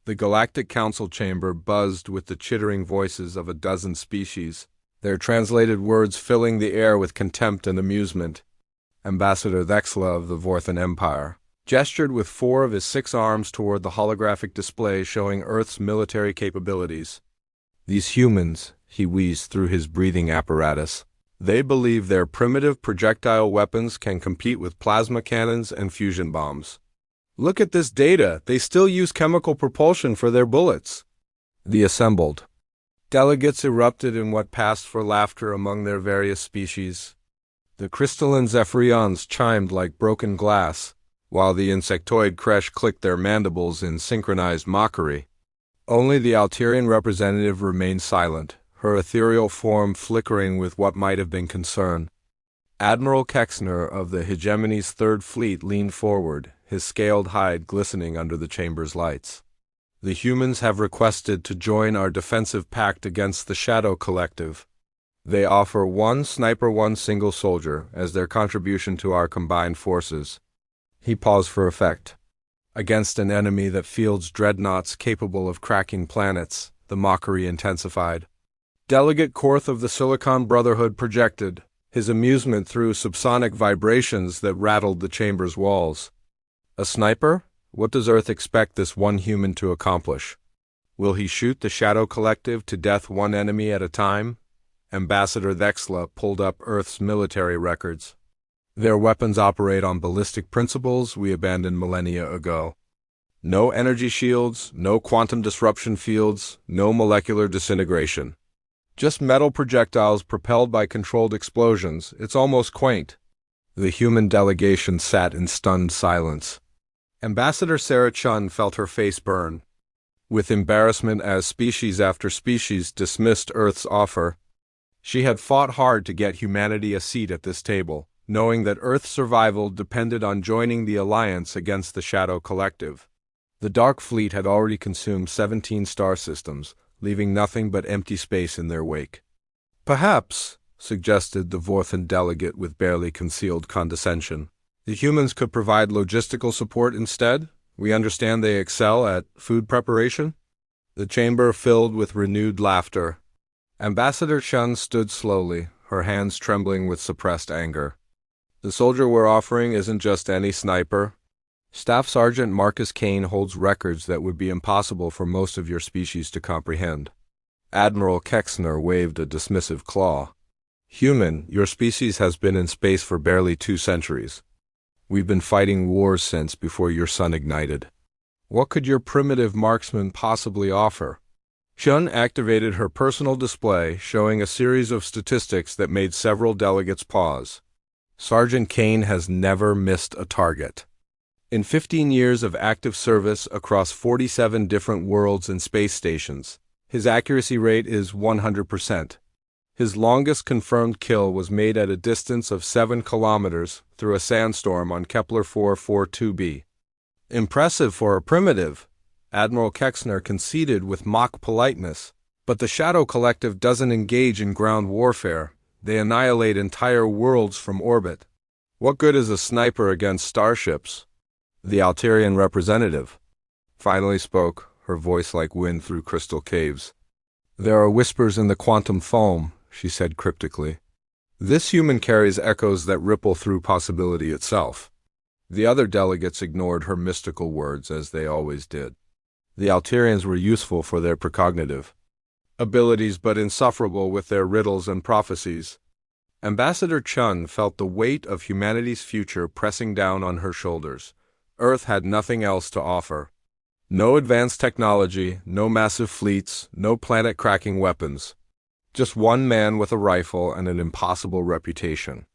The Galactic Council chamber buzzed with the chittering voices of a dozen species, their translated words filling the air with contempt and amusement. Ambassador Thexla of the Vorthan Empire gestured with 4 of his 6 arms toward the holographic display showing Earth's military capabilities. These humans, he wheezed through his breathing apparatus, they believe their primitive projectile weapons can compete with plasma cannons and fusion bombs. Look at this data, they still use chemical propulsion for their bullets. The assembled delegates erupted in what passed for laughter among their various species. The crystalline Zephyrions chimed like broken glass, while the insectoid Kresh clicked their mandibles in synchronized mockery. Only the Alterian representative remained silent, her ethereal form flickering with what might have been concern. Admiral Kexner of the Hegemony's Third Fleet leaned forward, his scaled hide glistening under the chamber's lights. The humans have requested to join our defensive pact against the Shadow Collective. They offer 1 sniper, 1 single soldier as their contribution to our combined forces. He paused for effect. Against an enemy that fields dreadnoughts capable of cracking planets, the mockery intensified. Delegate Korth of the Silicon Brotherhood projected, his amusement through subsonic vibrations that rattled the chamber's walls. A sniper? What does Earth expect this one human to accomplish? Will he shoot the Shadow Collective to death one enemy at a time? Ambassador Thexla pulled up Earth's military records. Their weapons operate on ballistic principles we abandoned millennia ago. No energy shields, no quantum disruption fields, no molecular disintegration. Just metal projectiles propelled by controlled explosions. It's almost quaint. The human delegation sat in stunned silence. Ambassador Sarah Chun felt her face burn. With embarrassment as species after species dismissed Earth's offer, she had fought hard to get humanity a seat at this table, knowing that Earth's survival depended on joining the alliance against the Shadow Collective. The Dark Fleet had already consumed 17 star systems, leaving nothing but empty space in their wake. Perhaps, suggested the Vorthan delegate with barely concealed condescension, the humans could provide logistical support instead? We understand they excel at food preparation? The chamber filled with renewed laughter. Ambassador Chun stood slowly, her hands trembling with suppressed anger. The soldier we're offering isn't just any sniper. Staff Sergeant Marcus Kane holds records that would be impossible for most of your species to comprehend. Admiral Kexner waved a dismissive claw. Human, your species has been in space for barely 2 centuries. We've been fighting wars since before your sun ignited. What could your primitive marksman possibly offer? Chun activated her personal display, showing a series of statistics that made several delegates pause. Sergeant Kane has never missed a target. In 15 years of active service across 47 different worlds and space stations, his accuracy rate is 100%. His longest confirmed kill was made at a distance of 7 kilometers through a sandstorm on Kepler 442b. Impressive for a primitive, Admiral Kexner conceded with mock politeness, but the Shadow Collective doesn't engage in ground warfare. They annihilate entire worlds from orbit. What good is a sniper against starships? The Alterian representative finally spoke, her voice like wind through crystal caves. There are whispers in the quantum foam, she said cryptically. This human carries echoes that ripple through possibility itself. The other delegates ignored her mystical words, as they always did. The Alterians were useful for their precognitive abilities, but insufferable with their riddles and prophecies. Ambassador Chun felt the weight of humanity's future pressing down on her shoulders. Earth had nothing else to offer. No advanced technology, no massive fleets, no planet-cracking weapons. Just one man with a rifle and an impossible reputation.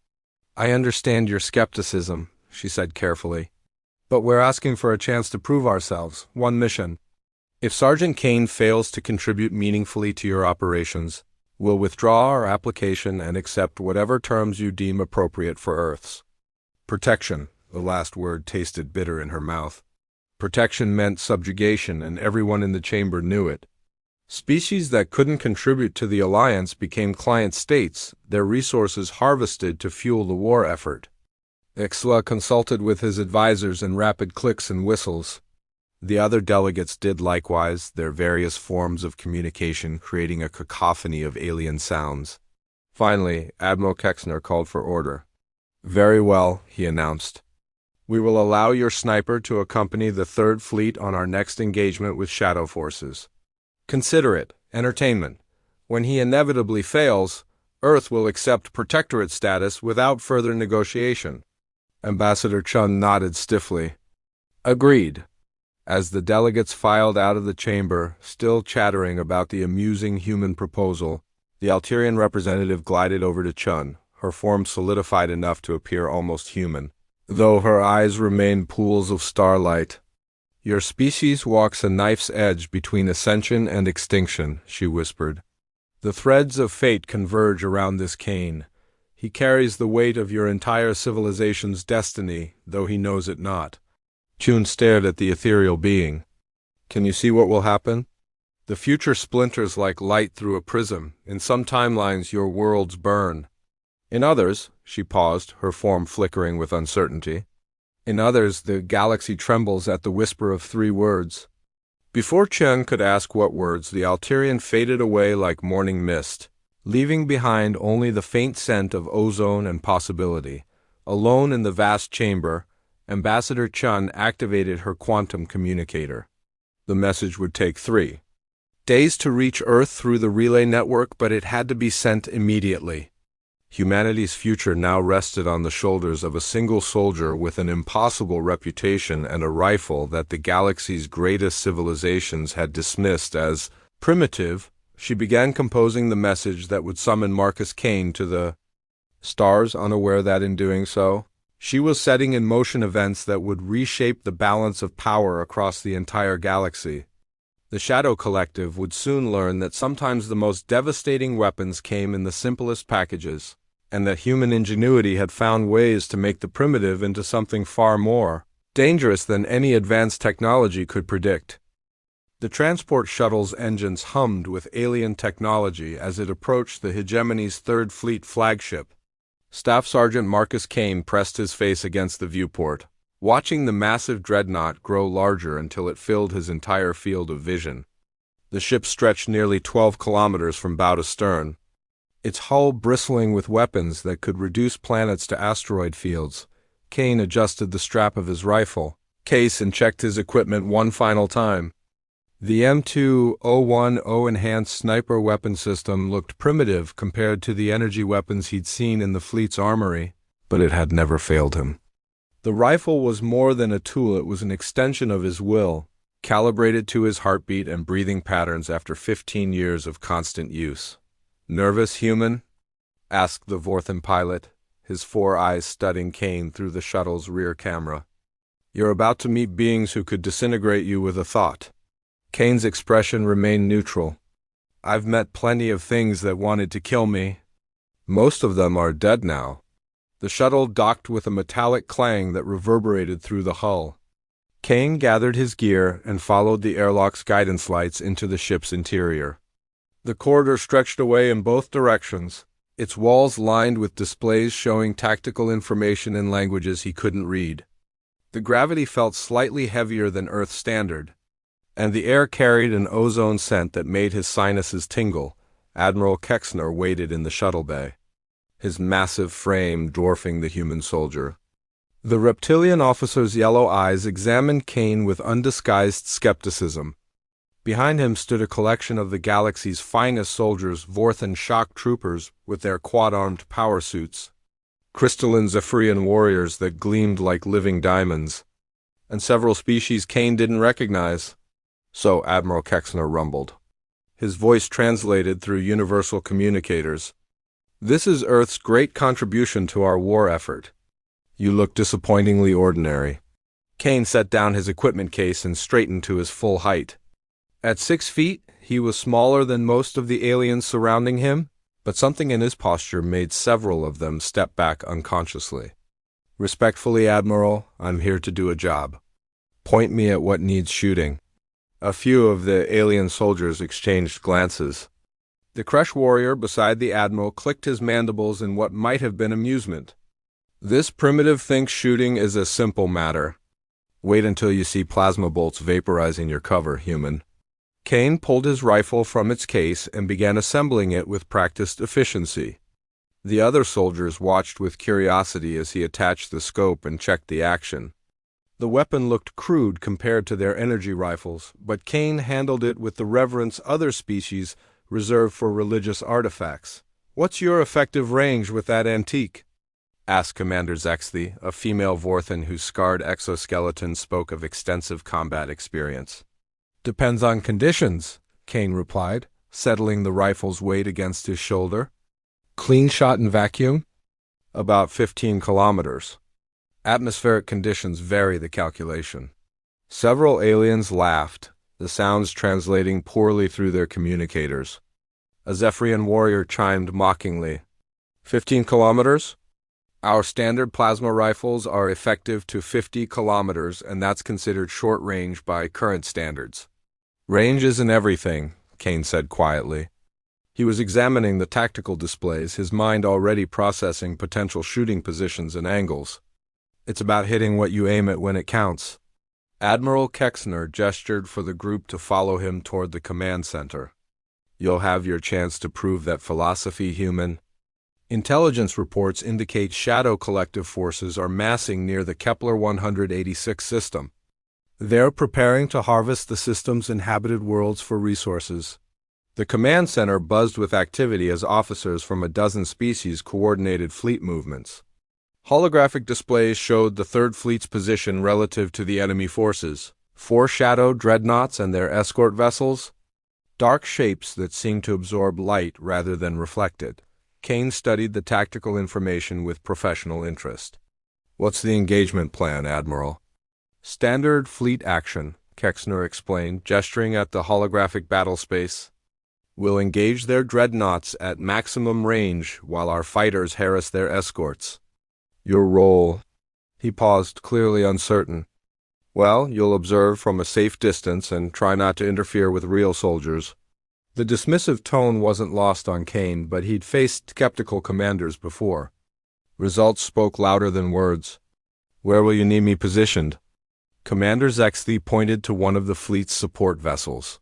I understand your skepticism, she said carefully. But we're asking for a chance to prove ourselves, one mission. If Sergeant Kane fails to contribute meaningfully to your operations, we'll withdraw our application and accept whatever terms you deem appropriate for Earth's. Protection, the last word tasted bitter in her mouth. Protection meant subjugation, and everyone in the chamber knew it. Species that couldn't contribute to the alliance became client states, their resources harvested to fuel the war effort. Ixla consulted with his advisors in rapid clicks and whistles. The other delegates did likewise, their various forms of communication creating a cacophony of alien sounds. Finally, Admiral Kexner called for order. "Very well," he announced. "We will allow your sniper to accompany the Third Fleet on our next engagement with Shadow Forces. Consider it entertainment. When he inevitably fails, Earth will accept protectorate status without further negotiation." Ambassador Chun nodded stiffly. "Agreed." As the delegates filed out of the chamber, still chattering about the amusing human proposal, the Alterian representative glided over to Chun, her form solidified enough to appear almost human, though her eyes remained pools of starlight. "Your species walks a knife's edge between ascension and extinction," she whispered. "The threads of fate converge around this Kane. He carries the weight of your entire civilization's destiny, though he knows it not." Chun stared at the ethereal being. "Can you see what will happen? The future splinters like light through a prism. In some timelines your worlds burn. In others," she paused, her form flickering with uncertainty, "in others the galaxy trembles at the whisper of 3 words." Before Chen could ask what words, the Alterian faded away like morning mist, leaving behind only the faint scent of ozone and possibility. Alone in the vast chamber, Ambassador Chun activated her quantum communicator. The message would take 3 days to reach Earth through the relay network, but it had to be sent immediately. Humanity's future now rested on the shoulders of a single soldier with an impossible reputation and a rifle that the galaxy's greatest civilizations had dismissed as primitive. She began composing the message that would summon Marcus Kane to the stars, unaware that in doing so, she was setting in motion events that would reshape the balance of power across the entire galaxy. The Shadow Collective would soon learn that sometimes the most devastating weapons came in the simplest packages, and that human ingenuity had found ways to make the primitive into something far more dangerous than any advanced technology could predict. The transport shuttle's engines hummed with alien technology as it approached the hegemony's Third Fleet flagship. Staff Sergeant Marcus Kane pressed his face against the viewport, watching the massive dreadnought grow larger until it filled his entire field of vision. The ship stretched nearly 12 kilometers from bow to stern, its hull bristling with weapons that could reduce planets to asteroid fields. Kane adjusted the strap of his rifle case and checked his equipment one final time. The M2010 enhanced sniper weapon system looked primitive compared to the energy weapons he'd seen in the fleet's armory, but it had never failed him. The rifle was more than a tool, it was an extension of his will, calibrated to his heartbeat and breathing patterns after 15 years of constant use. "Nervous, human?" asked the Vorthan pilot, his 4 eyes studying Kane through the shuttle's rear camera. "You're about to meet beings who could disintegrate you with a thought." Kane's expression remained neutral. "I've met plenty of things that wanted to kill me. Most of them are dead now." The shuttle docked with a metallic clang that reverberated through the hull. Kane gathered his gear and followed the airlock's guidance lights into the ship's interior. The corridor stretched away in both directions, its walls lined with displays showing tactical information in languages he couldn't read. The gravity felt slightly heavier than Earth standard, and the air carried an ozone scent that made his sinuses tingle. Admiral Kexner waited in the shuttle bay, his massive frame dwarfing the human soldier. The reptilian officer's yellow eyes examined Kane with undisguised skepticism. Behind him stood a collection of the galaxy's finest soldiers, Vorthan shock troopers with their quad-armed power suits, crystalline Zephyrian warriors that gleamed like living diamonds, and several species Kane didn't recognize. "So," Admiral Kexner rumbled, his voice translated through universal communicators, "this is Earth's great contribution to our war effort. You look disappointingly ordinary." Kane set down his equipment case and straightened to his full height. At 6 feet, he was smaller than most of the aliens surrounding him, but something in his posture made several of them step back unconsciously. "Respectfully, Admiral, I'm here to do a job. Point me at what needs shooting." A few of the alien soldiers exchanged glances. The Kresh warrior beside the Admiral clicked his mandibles in what might have been amusement. "This primitive thinks shooting is a simple matter. Wait until you see plasma bolts vaporizing your cover, human. Kane pulled his rifle from its case and began assembling it with practiced efficiency. The other soldiers watched with curiosity as he attached the scope and checked the action. The weapon looked crude compared to their energy rifles, but Kane handled it with the reverence other species reserve for religious artifacts. "What's your effective range with that antique?" asked Commander Zexthy, a female Vorthan whose scarred exoskeleton spoke of extensive combat experience. "Depends on conditions," Kane replied, settling the rifle's weight against his shoulder. "Clean shot in vacuum?" "About 15 kilometers. Atmospheric conditions vary the calculation." Several aliens laughed, the sounds translating poorly through their communicators. A Zephyrian warrior chimed mockingly. 15 kilometers? Our standard plasma rifles are effective to 50 kilometers, and that's considered short range by current standards. "Range isn't everything," Kane said quietly. He was examining the tactical displays, his mind already processing potential shooting positions and angles. "It's about hitting what you aim at when it counts." Admiral Kexner gestured for the group to follow him toward the command center. "You'll have your chance to prove that philosophy, human." Intelligence reports indicate shadow collective forces are massing near the Kepler 186 system. They're preparing to harvest the system's inhabited worlds for resources. The command center buzzed with activity as officers from a dozen species coordinated fleet movements. Holographic displays showed the Third Fleet's position relative to the enemy forces. 4 shadow dreadnoughts and their escort vessels, dark shapes that seemed to absorb light rather than reflect it. Kane studied the tactical information with professional interest. "What's the engagement plan, Admiral?" "Standard fleet action," Kexner explained, gesturing at the holographic battle space. "We'll engage their dreadnoughts at maximum range while our fighters harass their escorts." "Your role?" He paused, clearly uncertain. "Well, you'll observe from a safe distance and try not to interfere with real soldiers." The dismissive tone wasn't lost on Kane, but he'd faced skeptical commanders before. Results spoke louder than words. "Where will you need me positioned?" Commander Zexthy pointed to one of the fleet's support vessels.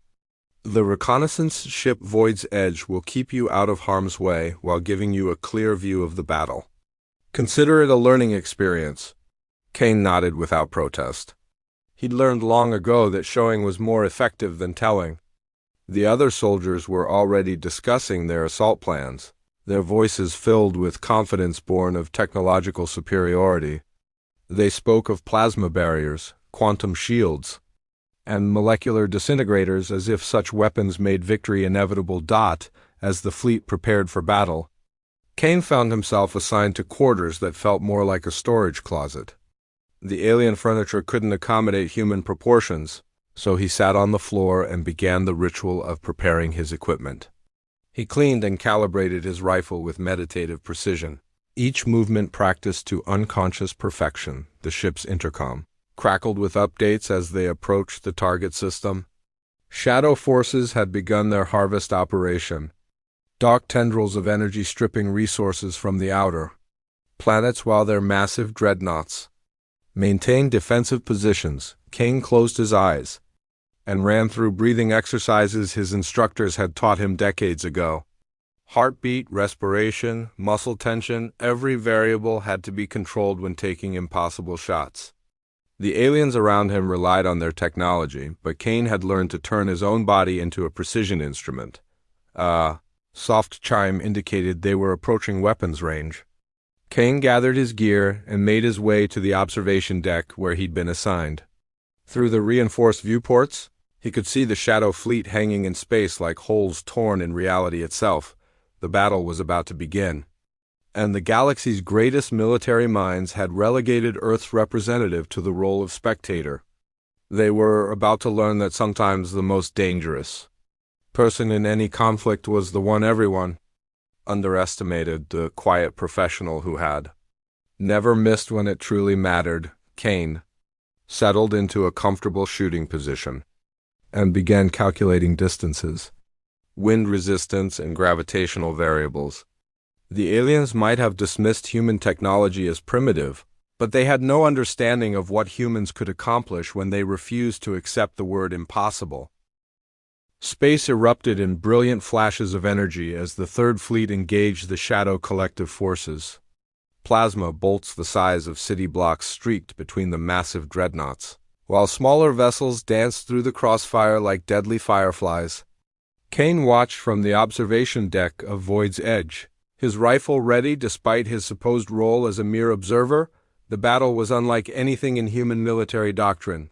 "The reconnaissance ship Void's Edge will keep you out of harm's way while giving you a clear view of the battle. Consider it a learning experience." Kane nodded without protest. He'd learned long ago that showing was more effective than telling. The other soldiers were already discussing their assault plans, their voices filled with confidence born of technological superiority. They spoke of plasma barriers, quantum shields, and molecular disintegrators as if such weapons made victory inevitable. As the fleet prepared for battle, Kane found himself assigned to quarters that felt more like a storage closet. The alien furniture couldn't accommodate human proportions, so he sat on the floor and began the ritual of preparing his equipment. He cleaned and calibrated his rifle with meditative precision, each movement practiced to unconscious perfection. The ship's intercom crackled with updates as they approached the target system. Shadow forces had begun their harvest operation, dark tendrils of energy stripping resources from the outer planets while their massive dreadnoughts maintained defensive positions. Kane closed his eyes and ran through breathing exercises his instructors had taught him decades ago. Heartbeat, respiration, muscle tension, every variable had to be controlled when taking impossible shots. The aliens around him relied on their technology, but Kane had learned to turn his own body into a precision instrument. Soft chime indicated they were approaching weapons range. Kane gathered his gear and made his way to the observation deck where he'd been assigned. Through the reinforced viewports, he could see the Shadow fleet hanging in space like holes torn in reality itself. The battle was about to begin, and the galaxy's greatest military minds had relegated Earth's representative to the role of spectator. They were about to learn that sometimes the most dangerous person in any conflict was the one everyone underestimated, the quiet professional who had never missed when it truly mattered. Kane settled into a comfortable shooting position and began calculating distances, wind resistance, and gravitational variables. The aliens might have dismissed human technology as primitive, But they had no understanding of what humans could accomplish when they refused to accept the word impossible. Space erupted in brilliant flashes of energy as the Third Fleet engaged the Shadow collective forces. Plasma bolts the size of city blocks streaked between the massive dreadnoughts, while smaller vessels danced through the crossfire like deadly fireflies. Kane watched from the observation deck of Void's Edge, his rifle ready despite his supposed role as a mere observer. The battle was unlike anything in human military doctrine.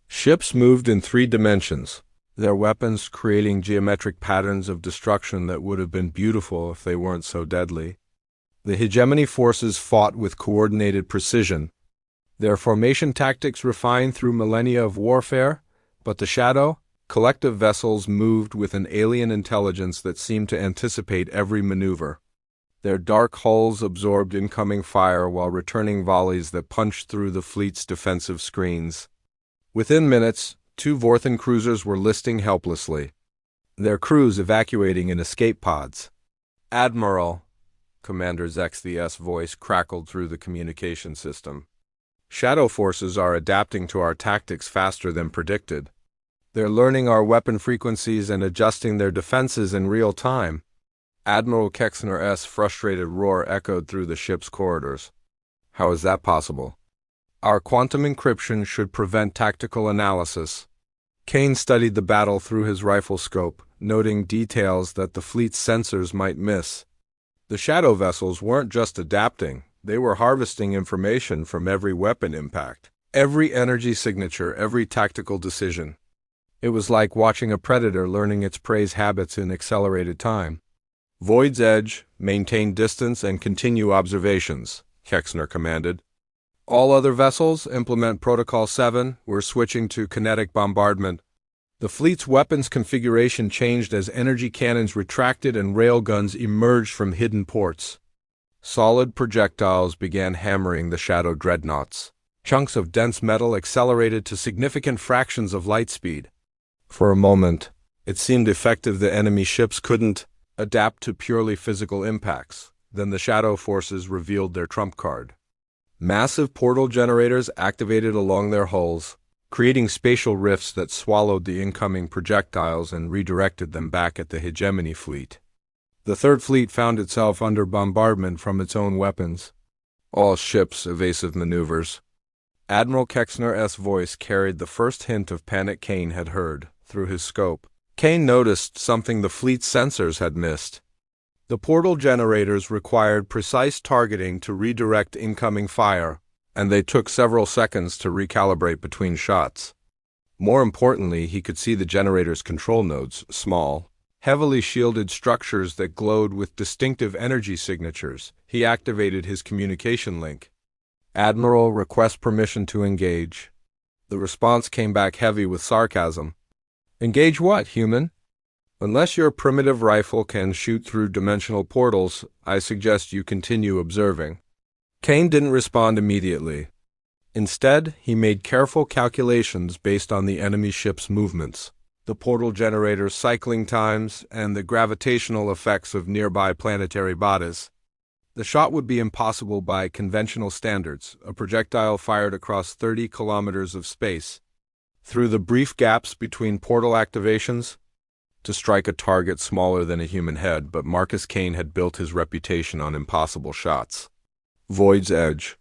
Ships moved in 3 dimensions, their weapons creating geometric patterns of destruction that would have been beautiful if they weren't so deadly. The hegemony forces fought with coordinated precision, their formation tactics refined through millennia of warfare, but the Shadow collective vessels moved with an alien intelligence that seemed to anticipate every maneuver. Their dark hulls absorbed incoming fire while returning volleys that punched through the fleet's defensive screens. Within minutes, 2 Vorthan cruisers were listing helplessly, their crews evacuating in escape pods. "Admiral," Commander Zex-the-S voice crackled through the communication system. "Shadow forces are adapting to our tactics faster than predicted. They're learning our weapon frequencies and adjusting their defenses in real time." Admiral Kexner's frustrated roar echoed through the ship's corridors. "How is that possible? Our quantum encryption should prevent tactical analysis." Kane studied the battle through his rifle scope, noting details that the fleet's sensors might miss. The Shadow vessels weren't just adapting, they were harvesting information from every weapon impact, every energy signature, every tactical decision. It was like watching a predator learning its prey's habits in accelerated time. "Void's Edge, maintain distance and continue observations," Kexner commanded. "All other vessels, implement Protocol 7, we're switching to kinetic bombardment." The fleet's weapons configuration changed as energy cannons retracted and railguns emerged from hidden ports. Solid projectiles began hammering the Shadow dreadnoughts. Chunks of dense metal accelerated to significant fractions of light speed. For a moment, it seemed effective the enemy ships couldn't adapt to purely physical impacts. Then the Shadow forces revealed their trump card. Massive portal generators activated along their hulls, creating spatial rifts that swallowed the incoming projectiles and redirected them back at the hegemony fleet. The Third Fleet found itself under bombardment from its own weapons. All ships evasive maneuvers. Admiral Kexner's voice carried the first hint of panic Kane had heard through his scope. Kane noticed something the fleet's sensors had missed. The portal generators required precise targeting to redirect incoming fire, and they took several seconds to recalibrate between shots. More importantly, he could see the generator's control nodes, small, heavily shielded structures that glowed with distinctive energy signatures. He activated his communication link. "Admiral, request permission to engage." The response came back heavy with sarcasm. "Engage what, human? Unless your primitive rifle can shoot through dimensional portals, I suggest you continue observing." Kane didn't respond immediately. Instead, he made careful calculations based on the enemy ship's movements, the portal generator's cycling times, and the gravitational effects of nearby planetary bodies. The shot would be impossible by conventional standards, a projectile fired across 30 kilometers of space, through the brief gaps between portal activations, to strike a target smaller than a human head, but Marcus Kane had built his reputation on impossible shots. "Void's Edge.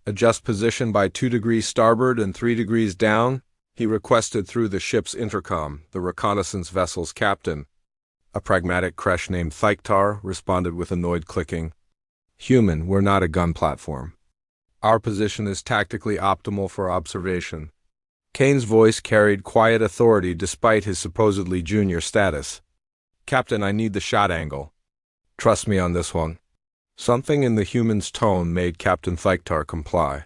Adjust position by 2 degrees starboard and 3 degrees down," he requested through the ship's intercom. The reconnaissance vessel's captain, a pragmatic Kresh named Thyktar, responded with annoyed clicking. "Human, we're not a gun platform. Our position is tactically optimal for observation." Kane's voice carried quiet authority despite his supposedly junior status. "Captain, I need the shot angle. Trust me on this one." Something in the human's tone made Captain Thyktar comply.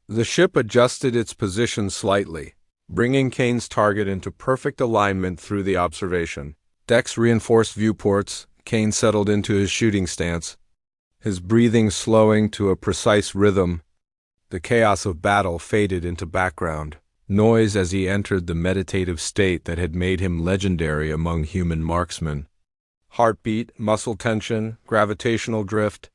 The ship adjusted its position slightly, bringing Kane's target into perfect alignment through the observation. Decks reinforced viewports. Kane settled into his shooting stance, his breathing slowing to a precise rhythm. The chaos of battle faded into background noise as he entered the meditative state that had made him legendary among human marksmen. Heartbeat, muscle tension, gravitational drift.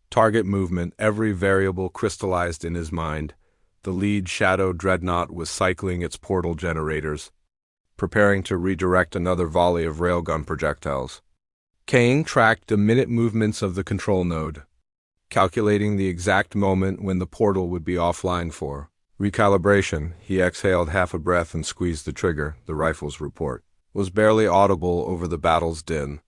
Target movement, every variable crystallized in his mind. The lead Shadow Dreadnought was cycling its portal generators, preparing to redirect another volley of railgun projectiles. Kane tracked the minute movements of the control node, calculating the exact moment when the portal would be offline for recalibration. He exhaled half a breath and squeezed the trigger. The rifle's report was barely audible over the battle's din,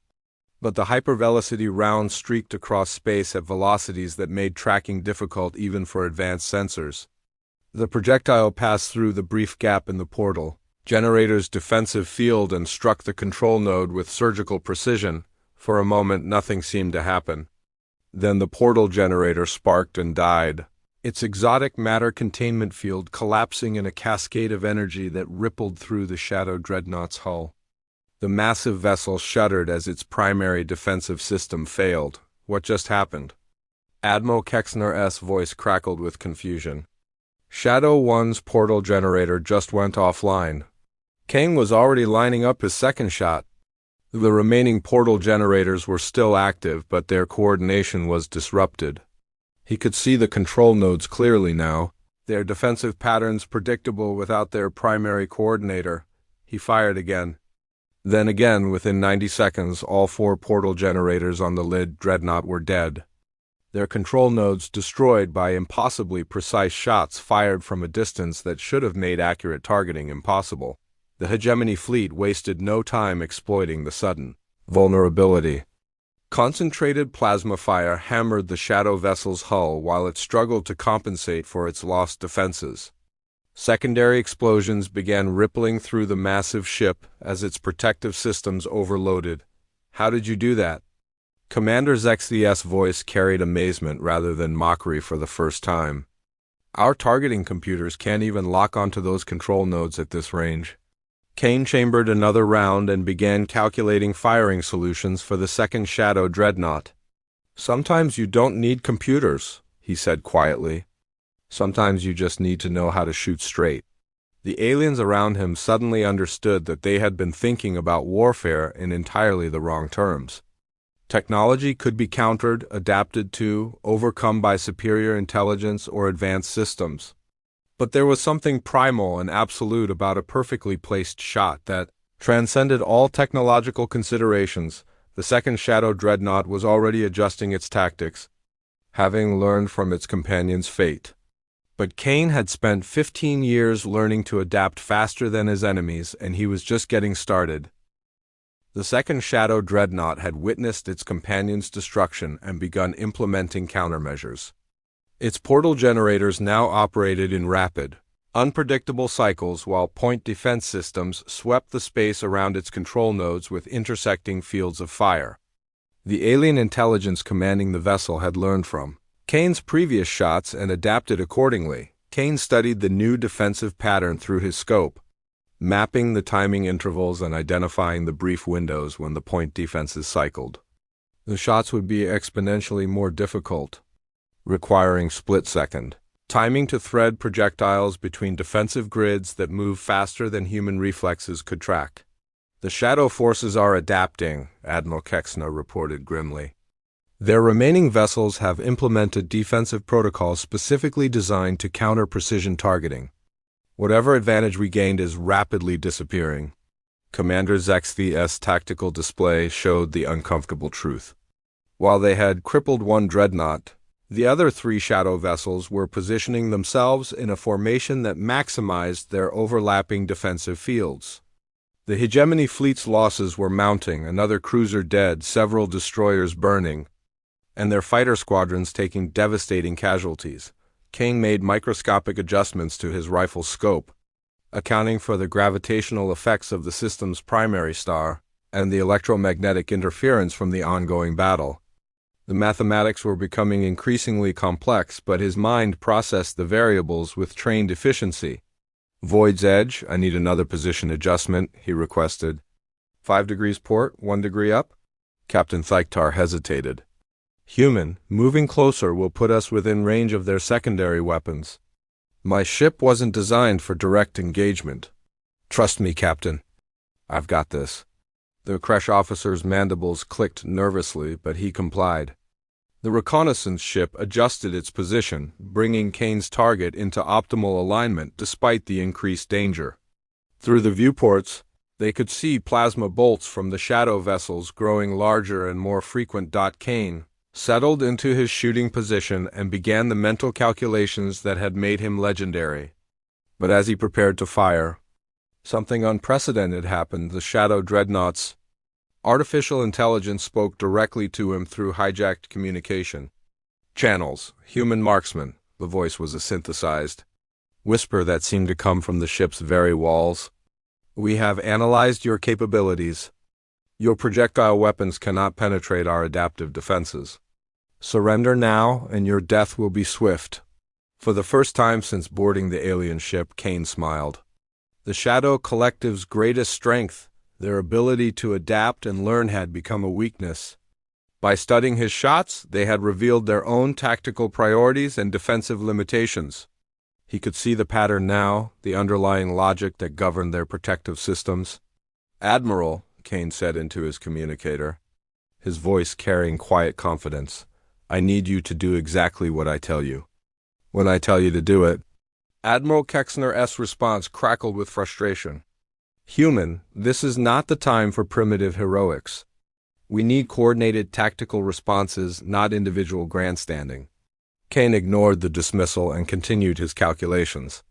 but the hypervelocity round streaked across space at velocities that made tracking difficult even for advanced sensors. The projectile passed through the brief gap in the portal generator's defensive field and struck the control node with surgical precision. For a moment, nothing seemed to happen. Then the portal generator sparked and died, its exotic matter containment field collapsing in a cascade of energy that rippled through the Shadow Dreadnought's hull. The massive vessel shuddered as its primary defensive system failed. What just happened? Admiral Kexner's voice crackled with confusion. Shadow 1's portal generator just went offline. Kane was already lining up his second shot. The remaining portal generators were still active, but their coordination was disrupted. He could see the control nodes clearly now, their defensive patterns predictable without their primary coordinator. He fired again. Then again, within 90 seconds, all 4 portal generators on the lead dreadnought were dead, their control nodes destroyed by impossibly precise shots fired from a distance that should have made accurate targeting impossible. The hegemony fleet wasted no time exploiting the sudden vulnerability. Concentrated plasma fire hammered the Shadow vessel's hull while it struggled to compensate for its lost defenses. Secondary explosions began rippling through the massive ship as its protective systems overloaded. "How did you do that?" Commander Zex's voice carried amazement rather than mockery for the first time. "Our targeting computers can't even lock onto those control nodes at this range." Kane chambered another round and began calculating firing solutions for the second Shadow Dreadnought. "Sometimes you don't need computers," he said quietly. "Sometimes you just need to know how to shoot straight." The aliens around him suddenly understood that they had been thinking about warfare in entirely the wrong terms. Technology could be countered, adapted to, overcome by superior intelligence or advanced systems. But there was something primal and absolute about a perfectly placed shot that transcended all technological considerations. The second Shadow Dreadnought was already adjusting its tactics, having learned from its companion's fate. But Kane had spent 15 years learning to adapt faster than his enemies, and he was just getting started. The second Shadow Dreadnought had witnessed its companion's destruction and begun implementing countermeasures. Its portal generators now operated in rapid, unpredictable cycles while point defense systems swept the space around its control nodes with intersecting fields of fire. The alien intelligence commanding the vessel had learned from Kane's previous shots and adapted accordingly. Kane studied the new defensive pattern through his scope, mapping the timing intervals and identifying the brief windows when the point defenses cycled. The shots would be exponentially more difficult, requiring split-second timing to thread projectiles between defensive grids that move faster than human reflexes could track. "The Shadow forces are adapting," Admiral Kexner reported grimly. "Their remaining vessels have implemented defensive protocols specifically designed to counter precision targeting. Whatever advantage we gained is rapidly disappearing." Commander Zex's tactical display showed the uncomfortable truth. While they had crippled one dreadnought, the other 3 Shadow vessels were positioning themselves in a formation that maximized their overlapping defensive fields. The hegemony fleet's losses were mounting, another cruiser dead, several destroyers burning, and their fighter squadrons taking devastating casualties. Kane made microscopic adjustments to his rifle's scope, accounting for the gravitational effects of the system's primary star and the electromagnetic interference from the ongoing battle. The mathematics were becoming increasingly complex, but his mind processed the variables with trained efficiency. "Void's edge, I need another position adjustment," he requested. 5 degrees port, 1 degree up?" Captain Thyktar hesitated. "Human, moving closer will put us within range of their secondary weapons. My ship wasn't designed for direct engagement." "Trust me, Captain. I've got this." The Kresh officer's mandibles clicked nervously, but he complied. The reconnaissance ship adjusted its position, bringing Kane's target into optimal alignment despite the increased danger. Through the viewports, they could see plasma bolts from the shadow vessels growing larger and more frequent. Kane settled into his shooting position and began the mental calculations that had made him legendary. But as he prepared to fire, something unprecedented happened. The shadow dreadnoughts' artificial intelligence spoke directly to him through hijacked communication channels. Human marksman, the voice was a synthesized whisper that seemed to come from the ship's very walls. We have analyzed your capabilities. Your projectile weapons cannot penetrate our adaptive defenses. Surrender now, and your death will be swift. For the first time since boarding the alien ship, Kane smiled. The Shadow Collective's greatest strength, their ability to adapt and learn, had become a weakness. By studying his shots, they had revealed their own tactical priorities and defensive limitations. He could see the pattern now, the underlying logic that governed their protective systems. "Admiral," Kane said into his communicator, his voice carrying quiet confidence, "I need you to do exactly what I tell you. When I tell you to do it." Admiral Kexner's response crackled with frustration. "Human, this is not the time for primitive heroics. We need coordinated tactical responses, not individual grandstanding." Kane ignored the dismissal and continued his calculations.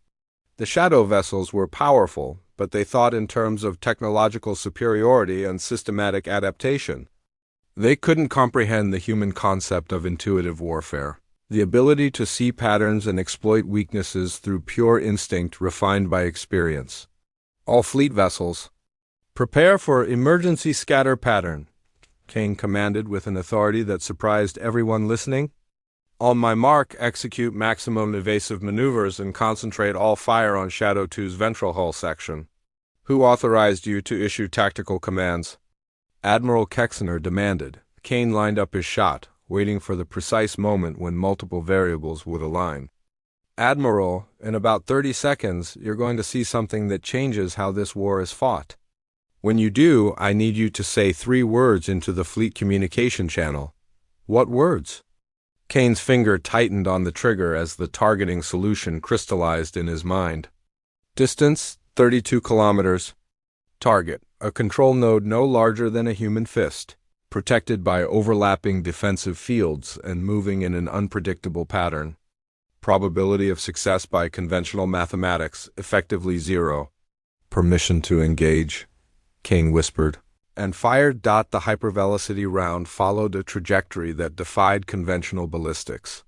The shadow vessels were powerful, but they thought in terms of technological superiority and systematic adaptation. They couldn't comprehend the human concept of intuitive warfare, the ability to see patterns and exploit weaknesses through pure instinct refined by experience. "All fleet vessels, prepare for emergency scatter pattern," Kane commanded with an authority that surprised everyone listening. "On my mark, execute maximum evasive maneuvers and concentrate all fire on Shadow 2's ventral hull section." "Who authorized you to issue tactical commands?" Admiral Kexner demanded. Kane lined up his shot, waiting for the precise moment when multiple variables would align. "Admiral, in about 30 seconds, you're going to see something that changes how this war is fought. When you do, I need you to say 3 words into the fleet communication channel." "What words?" Kane's finger tightened on the trigger as the targeting solution crystallized in his mind. "Distance, 32 kilometers. Target, a control node no larger than a human fist, protected by overlapping defensive fields and moving in an unpredictable pattern. Probability of success by conventional mathematics, effectively 0. Permission to engage," Kane whispered, and fired. The hypervelocity round followed a trajectory that defied conventional ballistics.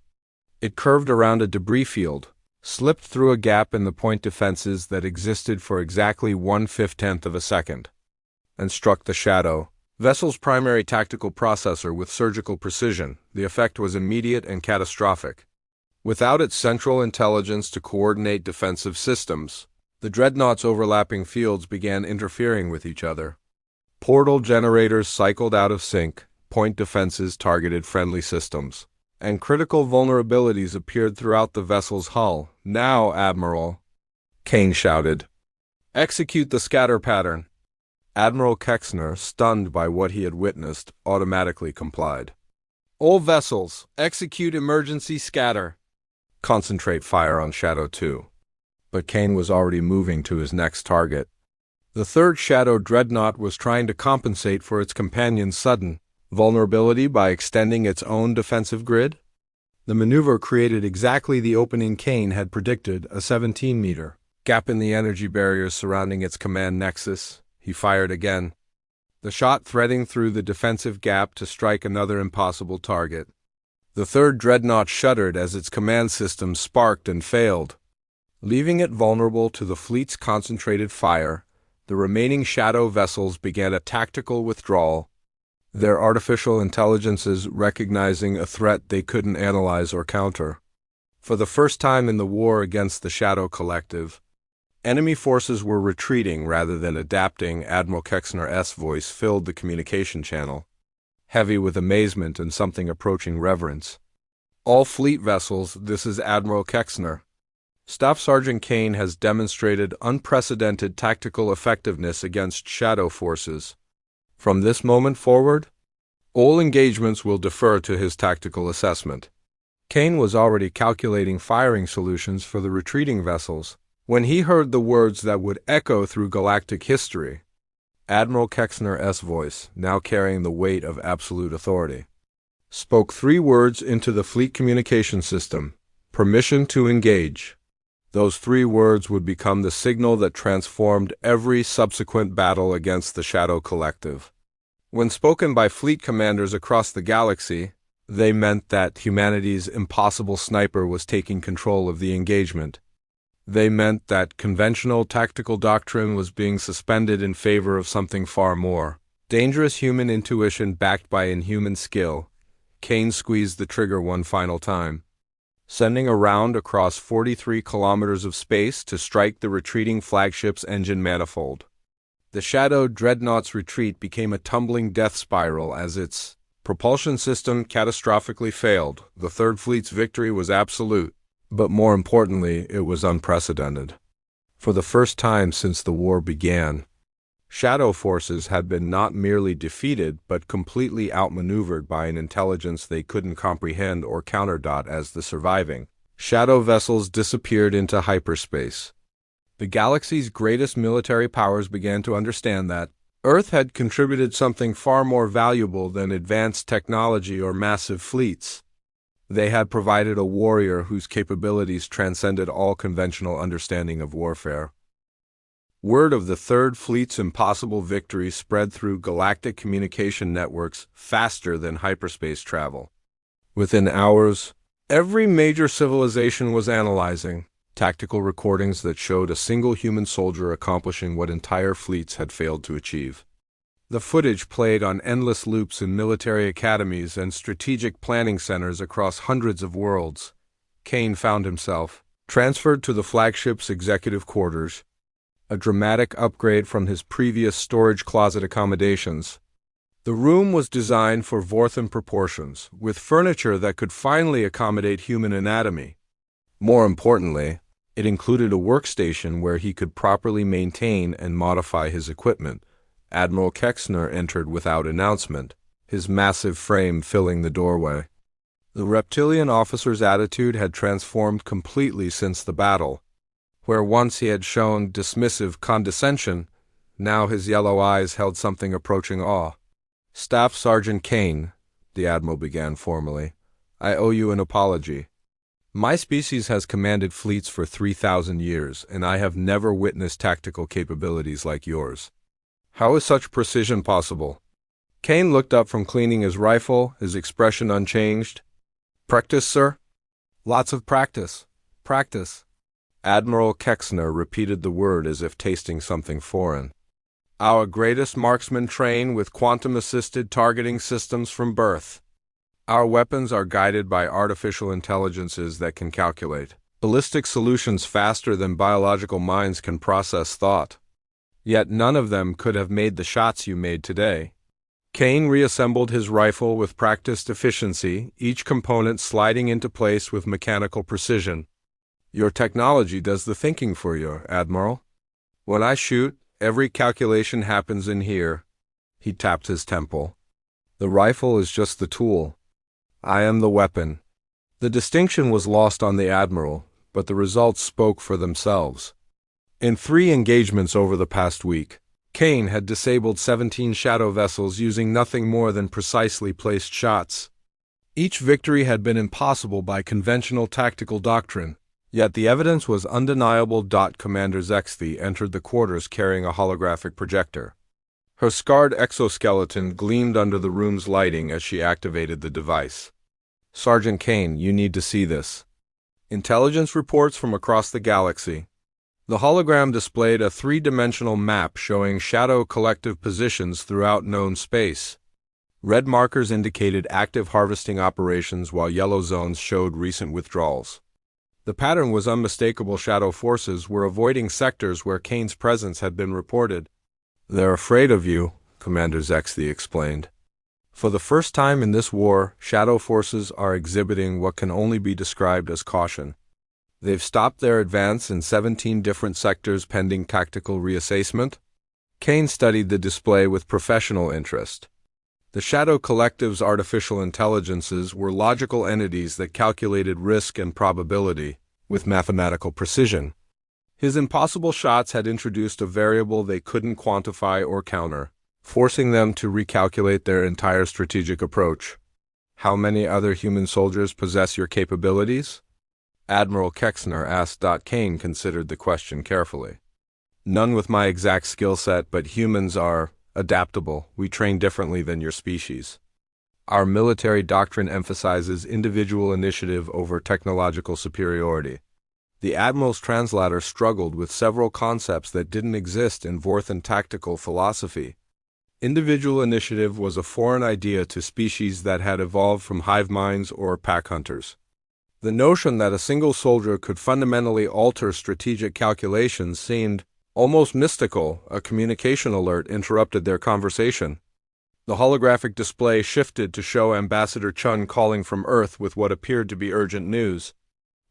It curved around a debris field, slipped through a gap in the point defenses that existed for exactly 1/15 of a second, and struck the Shadow vessel's primary tactical processor with surgical precision. The effect was immediate and catastrophic. Without its central intelligence to coordinate defensive systems, the dreadnought's overlapping fields began interfering with each other. Portal generators cycled out of sync, point defenses targeted friendly systems, and critical vulnerabilities appeared throughout the vessel's hull. "Now, Admiral," Kane shouted, "execute the scatter pattern." Admiral Kexner, stunned by what he had witnessed, automatically complied. "All vessels, execute emergency scatter. Concentrate fire on Shadow 2. But Kane was already moving to his next target. The third Shadow dreadnought was trying to compensate for its companion's sudden vulnerability by extending its own defensive grid. The maneuver created exactly the opening Kane had predicted, a 17-meter gap in the energy barriers surrounding its command nexus. He fired again, the shot threading through the defensive gap to strike another impossible target. The third dreadnought shuddered as its command system sparked and failed. Leaving it vulnerable to the fleet's concentrated fire, the remaining Shadow vessels began a tactical withdrawal, their artificial intelligences recognizing a threat they couldn't analyze or counter. For the first time in the war against the Shadow Collective, enemy forces were retreating rather than adapting. Admiral Kexner's voice filled the communication channel, heavy with amazement and something approaching reverence. "All fleet vessels, this is Admiral Kexner. Staff Sergeant Kane has demonstrated unprecedented tactical effectiveness against Shadow forces. From this moment forward, All engagements will defer to his tactical assessment. Kane was already calculating firing solutions for the retreating vessels when he heard the words that would echo through galactic history. Admiral Kexner's voice, now carrying the weight of absolute authority, spoke 3 words into the fleet communication system: permission to engage. Those 3 words would become the signal that transformed every subsequent battle against the Shadow Collective. When spoken by fleet commanders across the galaxy, they meant that humanity's impossible sniper was taking control of the engagement. They meant that conventional tactical doctrine was being suspended in favor of something far more. Dangerous human intuition backed by inhuman skill. Kane squeezed the trigger one final time, sending a round across 43 kilometers of space to strike the retreating flagship's engine manifold. The Shadow Dreadnought's retreat became a tumbling death spiral as its propulsion system catastrophically failed. The Third Fleet's victory was absolute, but more importantly, it was unprecedented. For the first time since the war began, Shadow forces had been not merely defeated, but completely outmaneuvered by an intelligence they couldn't comprehend or counter. As the surviving Shadow vessels disappeared into hyperspace, the galaxy's greatest military powers began to understand that Earth had contributed something far more valuable than advanced technology or massive fleets. They had provided a warrior whose capabilities transcended all conventional understanding of warfare. Word of the Third Fleet's impossible victory spread through galactic communication networks faster than hyperspace travel. Within hours, every major civilization was analyzing tactical recordings that showed a single human soldier accomplishing what entire fleets had failed to achieve. The footage played on endless loops in military academies and strategic planning centers across hundreds of worlds. Kane found himself transferred to the flagship's executive quarters, a dramatic upgrade from his previous storage closet accommodations. The room was designed for Vorthan proportions, with furniture that could finally accommodate human anatomy. More importantly, it included a workstation where he could properly maintain and modify his equipment. Admiral Kexner entered without announcement, his massive frame filling the doorway. The reptilian officer's attitude had transformed completely since the battle. Where once he had shown dismissive condescension, now his yellow eyes held something approaching awe. "Staff Sergeant Kane," the Admiral began formally, "I owe you an apology. My species has commanded fleets for 3,000 years, and I have never witnessed tactical capabilities like yours. How is such precision possible?" Kane looked up from cleaning his rifle, his expression unchanged. "Practice, sir?" "Lots of practice. Practice." Admiral Kexner repeated the word as if tasting something foreign. "Our greatest marksmen train with quantum-assisted targeting systems from birth. Our weapons are guided by artificial intelligences that can calculate ballistic solutions faster than biological minds can process thought. Yet none of them could have made the shots you made today." Kane reassembled his rifle with practiced efficiency, each component sliding into place with mechanical precision. "Your technology does the thinking for you, Admiral. When I shoot, every calculation happens in here." He tapped his temple. "The rifle is just the tool. I am the weapon." The distinction was lost on the Admiral, but the results spoke for themselves. In 3 engagements over the past week, Kane had disabled 17 Shadow vessels using nothing more than precisely placed shots. Each victory had been impossible by conventional tactical doctrine, yet the evidence was undeniable. Commander Zexthi entered the quarters carrying a holographic projector. Her scarred exoskeleton gleamed under the room's lighting as she activated the device. "Sergeant Kane, you need to see this. Intelligence reports from across the galaxy." The hologram displayed a 3-dimensional map showing Shadow Collective positions throughout known space. Red markers indicated active harvesting operations while yellow zones showed recent withdrawals. The pattern was unmistakable. Shadow forces were avoiding sectors where Kane's presence had been reported. "They're afraid of you," Commander Zexthi explained. "For the first time in this war, Shadow forces are exhibiting what can only be described as caution. They've stopped their advance in 17 different sectors pending tactical reassessment." Kane studied the display with professional interest. The Shadow Collective's artificial intelligences were logical entities that calculated risk and probability with mathematical precision. His impossible shots had introduced a variable they couldn't quantify or counter, forcing them to recalculate their entire strategic approach. How many other human soldiers possess your capabilities? Admiral Kexner asked. Kane considered the question carefully. None with my exact skill set, but humans are adaptable. We train differently than your species. Our military doctrine emphasizes individual initiative over technological superiority. The Admiral's translator struggled with several concepts that didn't exist in Vorthan tactical philosophy. Individual initiative was a foreign idea to species that had evolved from hive minds or pack hunters. The notion that a single soldier could fundamentally alter strategic calculations seemed almost mystical. A communication alert interrupted their conversation. The holographic display shifted to show Ambassador Chun calling from Earth with what appeared to be urgent news.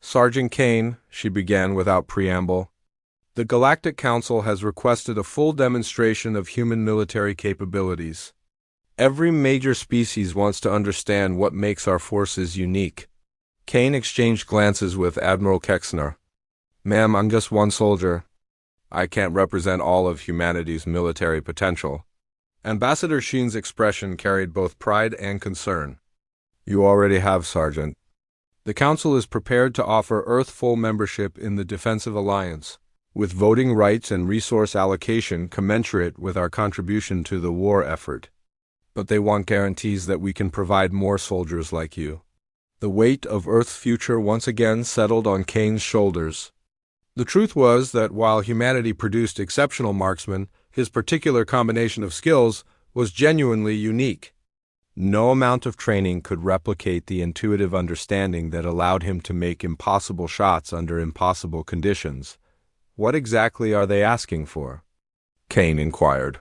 Sergeant Kane, she began without preamble, the Galactic Council has requested a full demonstration of human military capabilities. Every major species wants to understand what makes our forces unique. Kane exchanged glances with Admiral Kexner. Ma'am, I'm just one soldier. I can't represent all of humanity's military potential. Ambassador Sheen's expression carried both pride and concern. You already have, Sergeant. The Council is prepared to offer Earth full membership in the Defensive Alliance, with voting rights and resource allocation commensurate with our contribution to the war effort. But they want guarantees that we can provide more soldiers like you. The weight of Earth's future once again settled on Kane's shoulders. The truth was that while humanity produced exceptional marksmen, his particular combination of skills was genuinely unique. No amount of training could replicate the intuitive understanding that allowed him to make impossible shots under impossible conditions. What exactly are they asking for? Kane inquired.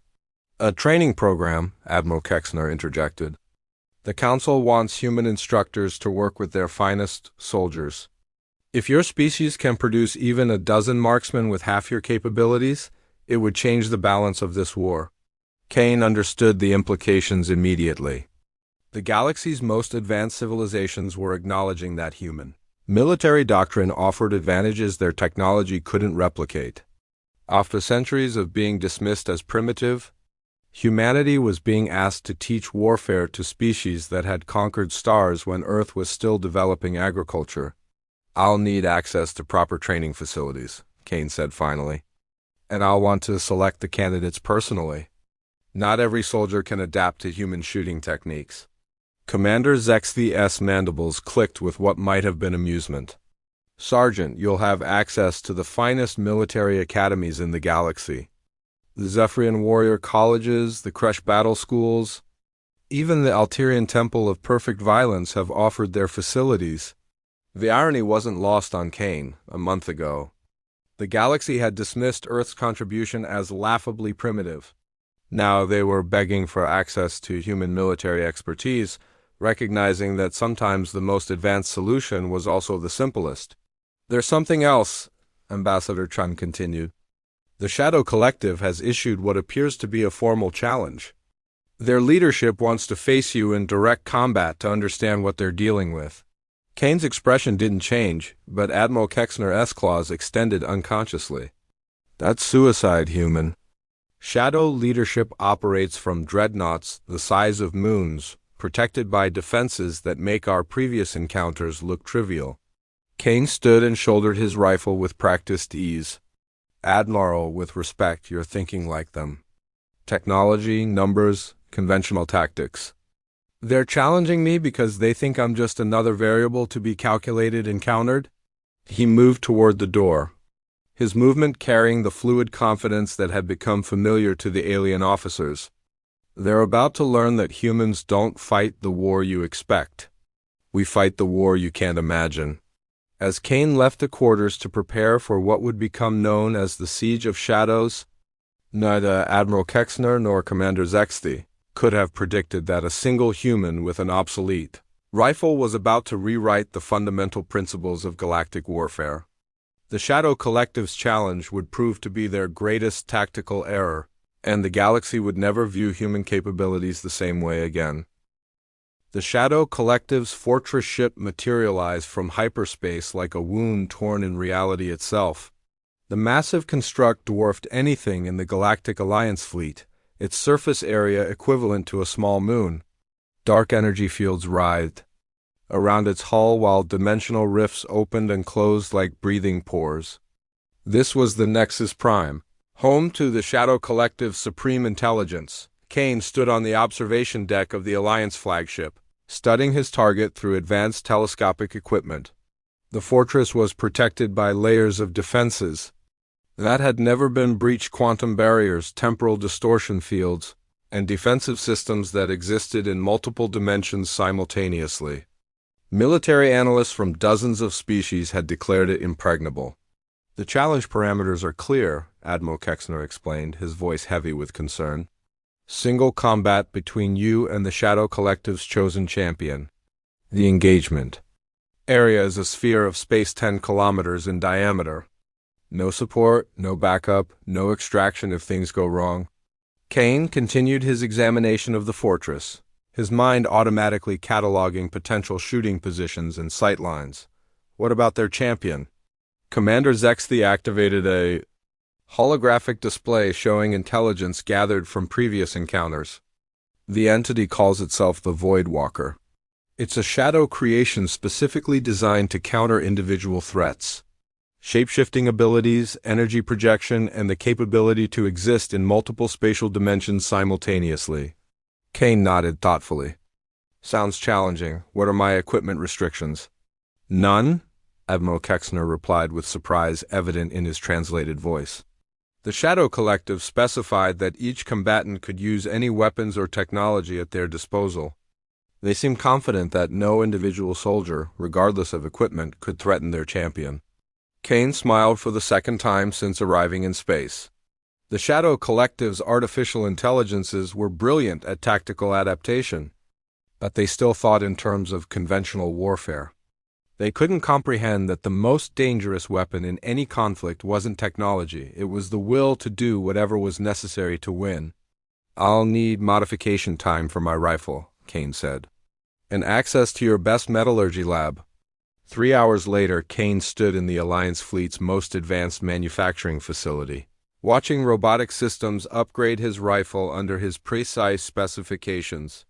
A training program, Admiral Kexner interjected. The Council wants human instructors to work with their finest soldiers. If your species can produce even a dozen marksmen with half your capabilities, it would change the balance of this war. Kane understood the implications immediately. The galaxy's most advanced civilizations were acknowledging that human military doctrine offered advantages their technology couldn't replicate. After centuries of being dismissed as primitive, humanity was being asked to teach warfare to species that had conquered stars when Earth was still developing agriculture. I'll need access to proper training facilities, Kane said finally. And I'll want to select the candidates personally. Not every soldier can adapt to human shooting techniques. Commander Zexthi's mandibles clicked with what might have been amusement. Sergeant, you'll have access to the finest military academies in the galaxy. The Zephyrian warrior colleges, the Kresh battle schools, even the Alterian Temple of Perfect Violence have offered their facilities. The irony wasn't lost on Kane a month ago. The galaxy had dismissed Earth's contribution as laughably primitive. Now they were begging for access to human military expertise, recognizing that sometimes the most advanced solution was also the simplest. There's something else, Ambassador Chun continued. The Shadow Collective has issued what appears to be a formal challenge. Their leadership wants to face you in direct combat to understand what they're dealing with. Kane's expression didn't change, but Admiral Kexner's claws extended unconsciously. That's suicide, human. Shadow leadership operates from dreadnoughts the size of moons, protected by defenses that make our previous encounters look trivial. Kane stood and shouldered his rifle with practiced ease. Admiral, with respect, you're thinking like them. Technology, numbers, conventional tactics. They're challenging me because they think I'm just another variable to be calculated and countered? He moved toward the door, his movement carrying the fluid confidence that had become familiar to the alien officers. They're about to learn that humans don't fight the war you expect. We fight the war you can't imagine. As Kane left the quarters to prepare for what would become known as the Siege of Shadows, neither Admiral Kexner nor Commander Zexthi could have predicted that a single human with an obsolete rifle was about to rewrite the fundamental principles of galactic warfare. The Shadow Collective's challenge would prove to be their greatest tactical error, and the galaxy would never view human capabilities the same way again. The Shadow Collective's fortress ship materialized from hyperspace like a wound torn in reality itself. The massive construct dwarfed anything in the Galactic Alliance fleet, its surface area equivalent to a small moon. Dark energy fields writhed around its hull while dimensional rifts opened and closed like breathing pores. This was the Nexus Prime, home to the Shadow Collective's supreme intelligence. Kane stood on the observation deck of the Alliance flagship, studying his target through advanced telescopic equipment. The fortress was protected by layers of defenses that had never been breached: quantum barriers, temporal distortion fields, and defensive systems that existed in multiple dimensions simultaneously. Military analysts from dozens of species had declared it impregnable. "The challenge parameters are clear," Admiral Kexner explained, his voice heavy with concern. "Single combat between you and the Shadow Collective's chosen champion. The engagement area is a sphere of space 10 kilometers in diameter. No support, no backup, no extraction if things go wrong." Kane continued his examination of the fortress, his mind automatically cataloging potential shooting positions and sightlines. What about their champion? Commander Zexthy activated a holographic display showing intelligence gathered from previous encounters. The entity calls itself the Void Walker. It's a shadow creation specifically designed to counter individual threats. Shape-shifting abilities, energy projection, and the capability to exist in multiple spatial dimensions simultaneously. Kane nodded thoughtfully. "Sounds challenging. What are my equipment restrictions?" "None," Admiral Kexner replied with surprise evident in his translated voice. The Shadow Collective specified that each combatant could use any weapons or technology at their disposal. They seemed confident that no individual soldier, regardless of equipment, could threaten their champion. Kane smiled for the second time since arriving in space. The Shadow Collective's artificial intelligences were brilliant at tactical adaptation, but they still thought in terms of conventional warfare. They couldn't comprehend that the most dangerous weapon in any conflict wasn't technology, it was the will to do whatever was necessary to win. "I'll need modification time for my rifle," Kane said, "and access to your best metallurgy lab." 3 hours later, Kane stood in the Alliance fleet's most advanced manufacturing facility, watching robotic systems upgrade his rifle under his precise specifications.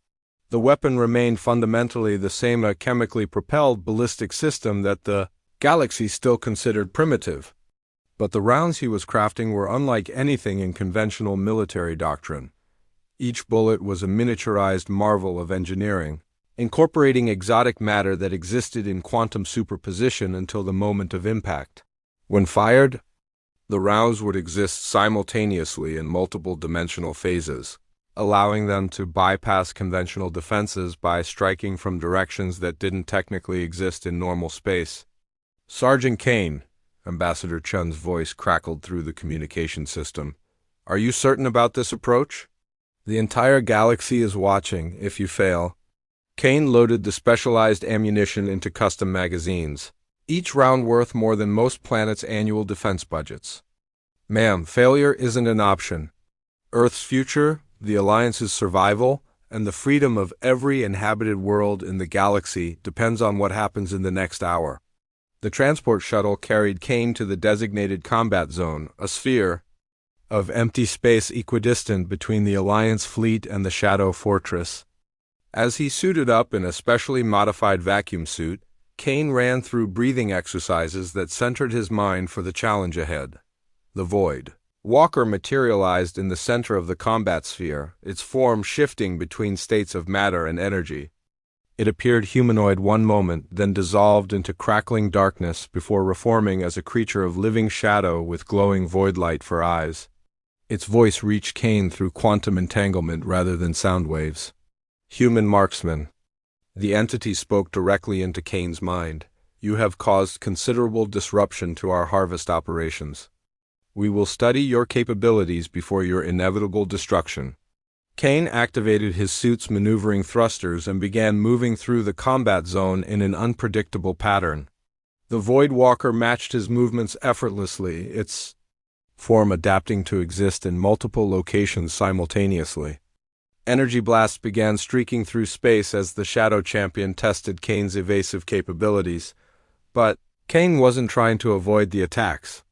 The weapon remained fundamentally the same, a chemically propelled ballistic system that the galaxy still considered primitive. But the rounds he was crafting were unlike anything in conventional military doctrine. Each bullet was a miniaturized marvel of engineering, incorporating exotic matter that existed in quantum superposition until the moment of impact. When fired, the rounds would exist simultaneously in multiple dimensional phases, allowing them to bypass conventional defenses by striking from directions that didn't technically exist in normal space. "Sergeant Kane," Ambassador Chun's voice crackled through the communication system, "are you certain about this approach? The entire galaxy is watching. If you fail..." Kane loaded the specialized ammunition into custom magazines, each round worth more than most planets' annual defense budgets. "Ma'am, failure isn't an option. Earth's future, the Alliance's survival, and the freedom of every inhabited world in the galaxy depends on what happens in the next hour." The transport shuttle carried Kane to the designated combat zone, a sphere of empty space equidistant between the Alliance fleet and the Shadow Fortress. As he suited up in a specially modified vacuum suit, Kane ran through breathing exercises that centered his mind for the challenge ahead. The Void Walker materialized in the center of the combat sphere, its form shifting between states of matter and energy. It appeared humanoid one moment, then dissolved into crackling darkness before reforming as a creature of living shadow with glowing void light for eyes. Its voice reached Kane through quantum entanglement rather than sound waves. "Human marksman." The entity spoke directly into Kane's mind. "You have caused considerable disruption to our harvest operations. We will study your capabilities before your inevitable destruction." Kane activated his suit's maneuvering thrusters and began moving through the combat zone in an unpredictable pattern. The Void Walker matched his movements effortlessly, its form adapting to exist in multiple locations simultaneously. Energy blasts began streaking through space as the Shadow Champion tested Kane's evasive capabilities, but Kane wasn't trying to avoid the attacks.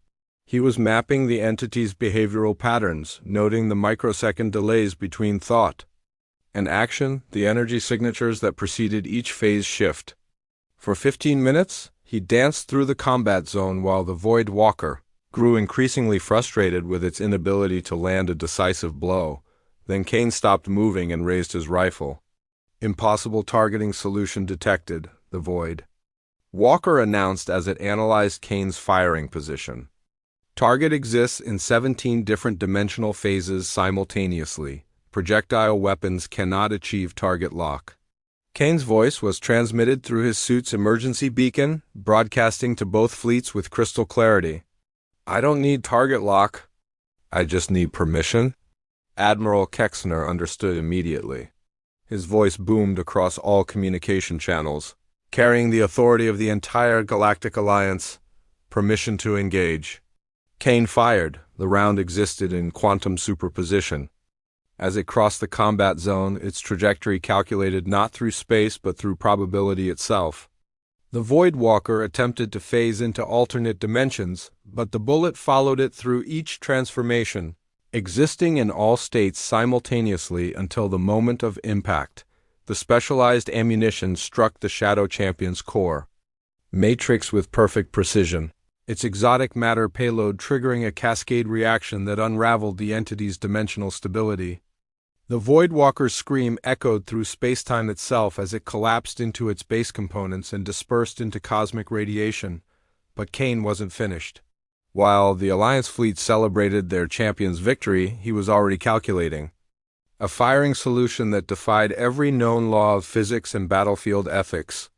He was mapping the entity's behavioral patterns, noting the microsecond delays between thought and action, the energy signatures that preceded each phase shift. For 15 minutes, he danced through the combat zone while the Void Walker grew increasingly frustrated with its inability to land a decisive blow. Then Kane stopped moving and raised his rifle. Impossible targeting solution detected, the Void Walker announced as it analyzed Kane's firing position. Target exists in 17 different dimensional phases simultaneously. Projectile weapons cannot achieve target lock. Kane's voice was transmitted through his suit's emergency beacon, broadcasting to both fleets with crystal clarity. "I don't need target lock. I just need permission." Admiral Kexner understood immediately. His voice boomed across all communication channels, carrying the authority of the entire Galactic Alliance. Permission to engage. Kane fired. The round existed in quantum superposition. As it crossed the combat zone, its trajectory calculated not through space but through probability itself. The Void Walker attempted to phase into alternate dimensions, but the bullet followed it through each transformation, existing in all states simultaneously until the moment of impact. The specialized ammunition struck the Shadow Champion's core. Matrix with perfect precision, its exotic matter payload triggering a cascade reaction that unraveled the entity's dimensional stability. The Void Walker's scream echoed through spacetime itself as it collapsed into its base components and dispersed into cosmic radiation. But Kane wasn't finished. While the Alliance fleet celebrated their champion's victory, he was already calculating a firing solution that defied every known law of physics and battlefield ethics.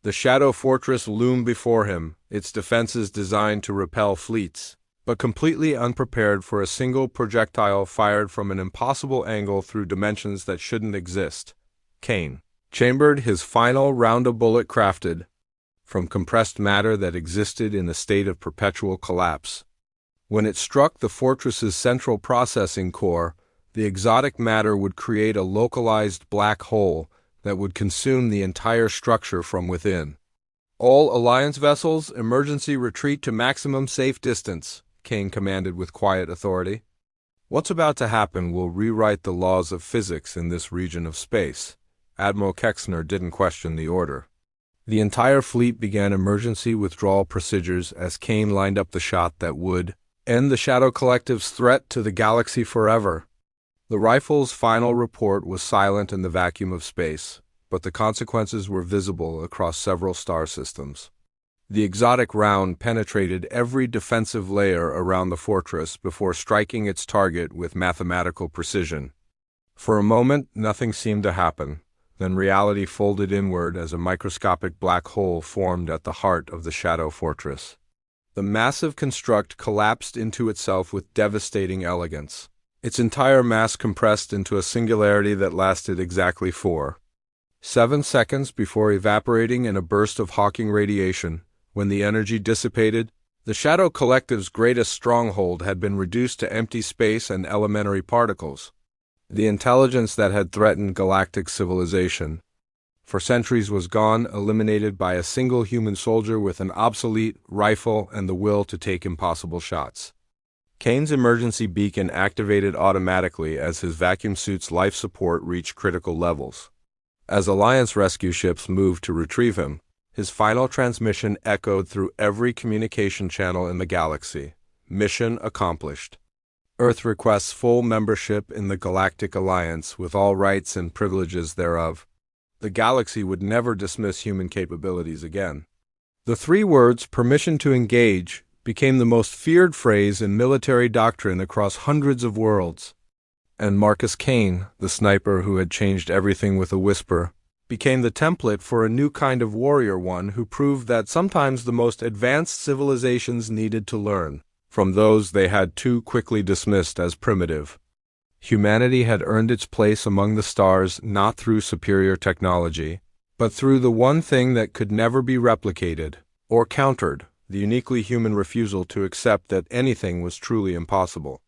The Shadow Fortress loomed before him, its defenses designed to repel fleets, but completely unprepared for a single projectile fired from an impossible angle through dimensions that shouldn't exist. Kane chambered his final round of bullet crafted from compressed matter that existed in a state of perpetual collapse. When it struck the fortress's central processing core, the exotic matter would create a localized black hole that would consume the entire structure from within. "All Alliance vessels, emergency retreat to maximum safe distance," Kane commanded with quiet authority. "What's about to happen will rewrite the laws of physics in this region of space." Admiral Kexner didn't question the order. The entire fleet began emergency withdrawal procedures as Kane lined up the shot that would end the Shadow Collective's threat to the galaxy forever. The rifle's final report was silent in the vacuum of space, but the consequences were visible across several star systems. The exotic round penetrated every defensive layer around the fortress before striking its target with mathematical precision. For a moment, nothing seemed to happen. Then reality folded inward as a microscopic black hole formed at the heart of the Shadow Fortress. The massive construct collapsed into itself with devastating elegance, its entire mass compressed into a singularity that lasted exactly 7 seconds before evaporating in a burst of Hawking radiation. When the energy dissipated, the Shadow Collective's greatest stronghold had been reduced to empty space and elementary particles. The intelligence that had threatened galactic civilization for centuries was gone, eliminated by a single human soldier with an obsolete rifle and the will to take impossible shots. Kane's emergency beacon activated automatically as his vacuum suit's life support reached critical levels. As Alliance rescue ships moved to retrieve him, his final transmission echoed through every communication channel in the galaxy. Mission accomplished. Earth requests full membership in the Galactic Alliance with all rights and privileges thereof. The galaxy would never dismiss human capabilities again. The 3 words, "permission to engage," became the most feared phrase in military doctrine across hundreds of worlds. And Marcus Kane, the sniper who had changed everything with a whisper, became the template for a new kind of warrior, one who proved that sometimes the most advanced civilizations needed to learn from those they had too quickly dismissed as primitive. Humanity had earned its place among the stars not through superior technology, but through the one thing that could never be replicated or countered: the uniquely human refusal to accept that anything was truly impossible.